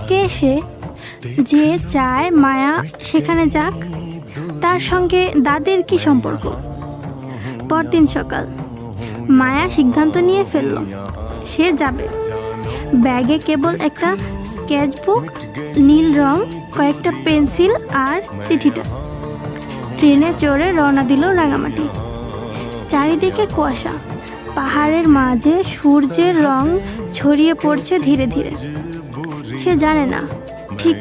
কে সে যে চায় মায়া সেখানে যাক? তার সঙ্গে দাদির কি সম্পর্ক? পরদিন সকাল, মায়া সিদ্ধান্ত নিয়ে ফেলল সে যাবে। ব্যাগে কেবল একটা স্কেচবুক, নীল রং, কয়েকটা পেন্সিল আর চিঠিটা। ট্রেনে চড়ে রওনা দিল রাঙামাটি। চারিদিকে কুয়াশা, পাহাড়ের মাঝে সূর্যের রং ছড়িয়ে পড়ছে ধীরে ধীরে। সে জানে না ঠিক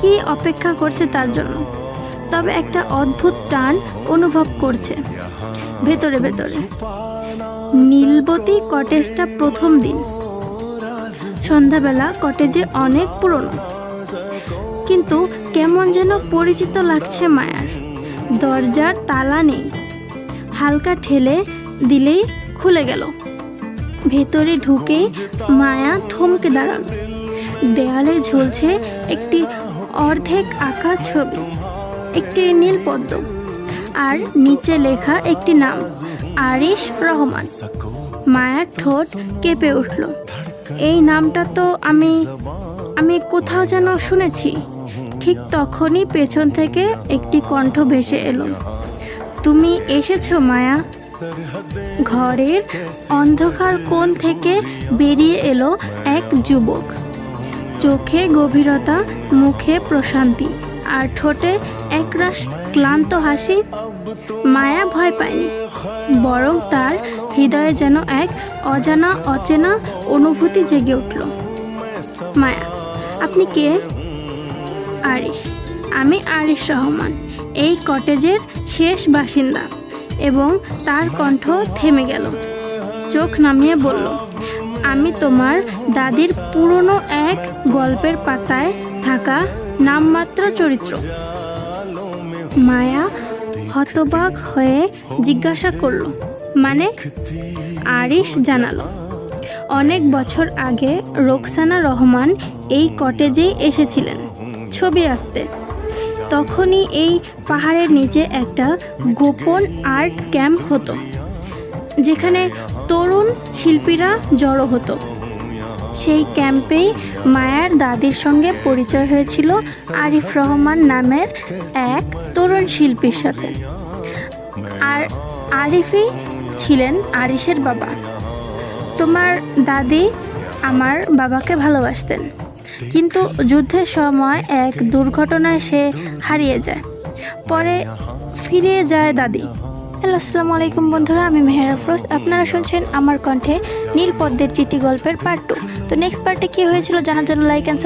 কি অপেক্ষা করছে তার জন্য, তবে একটা অদ্ভুত টান অনুভব করছে ভেতরে ভেতরে। নীলবতী কটেজটা প্রথম দিন। সন্ধ্যাবেলা কটেজে অনেক পুরনো, কিন্তু কেমন যেন পরিচিত লাগছে মায়ার। দরজার তালা নেই, হালকা ঠেলে দিলেই খুলে গেল। ভেতরে ঢুকেই মায়া থমকে দাঁড়াল। দেয়ালে ঝুলছে একটি অর্ধেক আঁকা ছবি, একটি নীল পদ্ম, আর নিচে লেখা একটি নাম, আরিশ রহমান। মায়ার ঠোঁট কেঁপে উঠল। এই নামটা তো আমি কোথাও যেন শুনেছি। ঠিক তখনই পেছন থেকে একটি কণ্ঠ ভেসে এলো, তুমি এসেছো মায়া। ঘরের অন্ধকার কোণ থেকে বেরিয়ে এলো এক যুবক। চোখে গভীরতা, মুখে প্রশান্তি, আর ঠোঁটে একরাশ ক্লান্ত হাসি। মায়া ভয় পায়নি, বরং তার হৃদয়ে যেন এক অজানা অচেনা অনুভূতি জেগে উঠল। মায়া, আপনি কে? আরিশ, আমি আরিশ রহমান, এই কটেজের শেষ বাসিন্দা। এবং তার কণ্ঠ থেমে গেল। চোখ নামিয়ে বলল, আমি তোমার দাদির পুরনো এক গল্পের পাতায় থাকা নামমাত্র চরিত্র। মায়া হতবাক হয়ে জিজ্ঞাসা করল, মানে? আরিশ জানালো, অনেক বছর আগে রোকসানা রহমান এই কটেজেই এসেছিলেন ছবি আঁকতে। তখনই এই পাহাড়ের নিচে একটা গোপন আর্ট ক্যাম্প হতো, যেখানে তরুণ শিল্পীরা জড়ো হতো। সেই ক্যাম্পেই মায়ার দাদির সঙ্গে পরিচয় হয়েছিল আরিফ রহমান নামের এক তরুণ শিল্পীর সাথে। আর আরিফই ছিলেন আরিশের বাবা। তোমার দাদি আমার বাবাকে ভালোবাসতেন, কিন্তু যুদ্ধের সময় এক দুর্ঘটনায় সে হারিয়ে যায়। পরে ফিরে যায় দাদি। আসসালামু আলাইকুম বন্ধুরা, আমি মেহের আফরোজ। আপনারা শুনছেন আমার কণ্ঠে নীল পদ্মের চিঠি গল্পের পার্ট 2। তো নেক্সট পার্টে কী হয়েছিল জানার জন্য লাইক অ্যান্ড